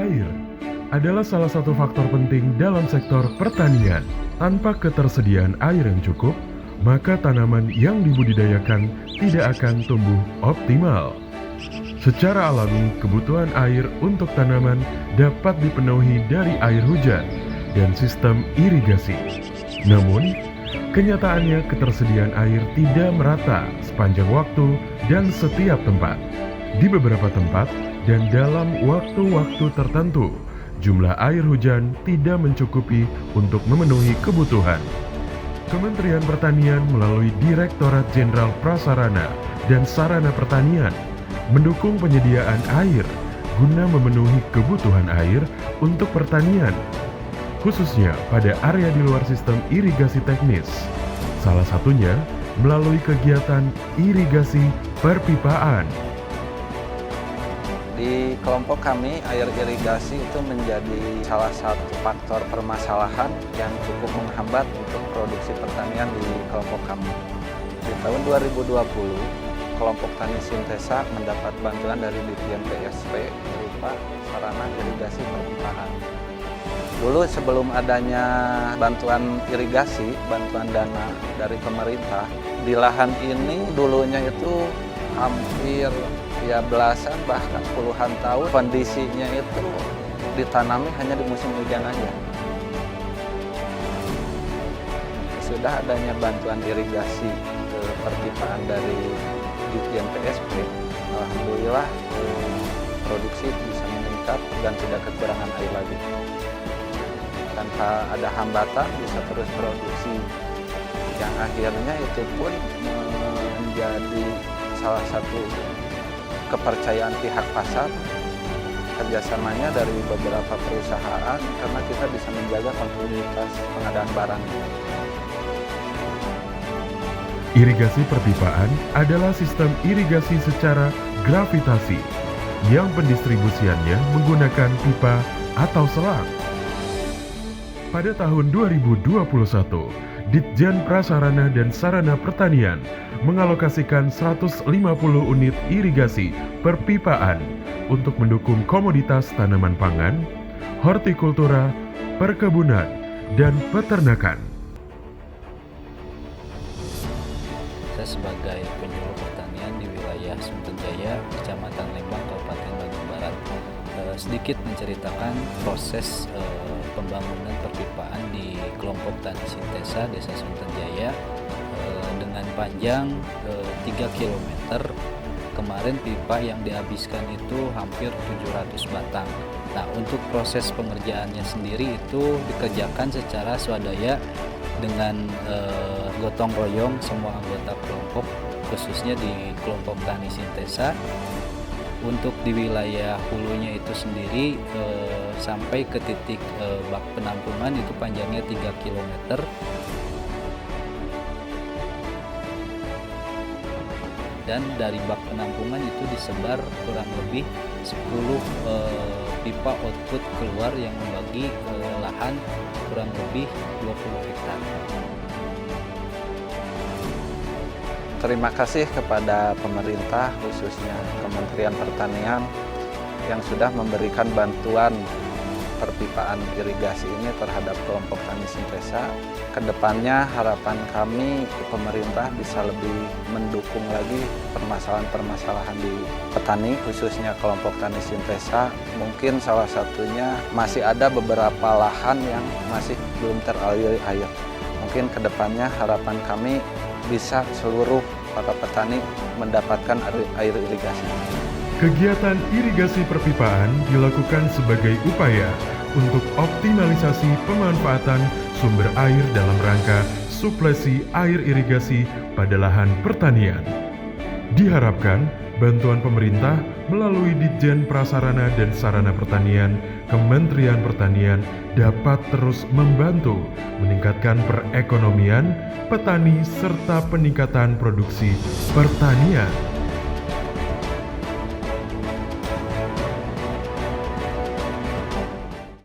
Air adalah salah satu faktor penting dalam sektor pertanian. Tanpa ketersediaan air yang cukup, maka tanaman yang dibudidayakan tidak akan tumbuh optimal. Secara alami, kebutuhan air untuk tanaman dapat dipenuhi dari air hujan dan sistem irigasi. Namun, kenyataannya ketersediaan air tidak merata sepanjang waktu dan setiap tempat. Di beberapa tempat dan dalam waktu-waktu tertentu, jumlah air hujan tidak mencukupi untuk memenuhi kebutuhan. Kementerian Pertanian melalui Direktorat Jenderal Prasarana dan Sarana Pertanian mendukung penyediaan air guna memenuhi kebutuhan air untuk pertanian, khususnya pada area di luar sistem irigasi teknis. Salah satunya melalui kegiatan irigasi perpipaan. Di kelompok kami, air irigasi itu menjadi salah satu faktor permasalahan yang cukup menghambat untuk produksi pertanian di kelompok kami. Di tahun 2020, kelompok tani Sintesa mendapat bantuan dari Ditjen PSP berupa sarana irigasi perpipaan. Dulu sebelum adanya bantuan irigasi, bantuan dana dari pemerintah, di lahan ini dulunya itu hampir belasan bahkan puluhan tahun kondisinya itu ditanami hanya di musim hujan aja. Sudah adanya bantuan irigasi perpipaan dari Ditjen PSP, alhamdulillah produksi bisa meningkat dan tidak kekurangan air lagi. Tanpa ada hambatan bisa terus produksi, yang akhirnya itu pun menjadi salah satu kepercayaan pihak pasar, kerjasamanya dari beberapa perusahaan karena kita bisa menjaga kontinuitas pengadaan barang. Irigasi perpipaan adalah sistem irigasi secara gravitasi yang pendistribusiannya menggunakan pipa atau selang. Pada tahun 2021, Ditjen Prasarana dan Sarana Pertanian mengalokasikan 150 unit irigasi perpipaan untuk mendukung komoditas tanaman pangan, hortikultura, perkebunan, dan peternakan. Saya sebagai penyuluh pertanian di wilayah Sunten Jaya, Kecamatan Lembang, Kabupaten Bandung Barat, sedikit menceritakan proses pembangunan perpipaan di kelompok tani Sintesa Desa Sunten Jaya dengan panjang 3 km. Kemarin pipa yang dihabiskan itu hampir 700 batang. Nah, untuk proses pengerjaannya sendiri itu dikerjakan secara swadaya dengan gotong royong semua anggota kelompok, khususnya di kelompok tani Sintesa. Untuk di wilayah hulunya itu sendiri sampai ke titik bak penampungan itu panjangnya 3 km. Dan dari bak penampungan itu disebar kurang lebih 10 pipa output keluar yang membagi lahan kurang lebih 20 hektar. Terima kasih kepada pemerintah, khususnya Kementerian Pertanian yang sudah memberikan bantuan perpipaan irigasi ini terhadap kelompok tani Sintesa. Kedepannya harapan kami pemerintah bisa lebih mendukung lagi permasalahan-permasalahan di petani, khususnya kelompok tani Sintesa. Mungkin salah satunya masih ada beberapa lahan yang masih belum teraliri air. Mungkin kedepannya harapan kami bisa seluruh para petani mendapatkan air irigasi. Kegiatan irigasi perpipaan dilakukan sebagai upaya untuk optimalisasi pemanfaatan sumber air dalam rangka suplesi air irigasi pada lahan pertanian. Diharapkan bantuan pemerintah melalui Ditjen Prasarana dan Sarana Pertanian, Kementerian Pertanian dapat terus membantu meningkatkan perekonomian petani serta peningkatan produksi pertanian.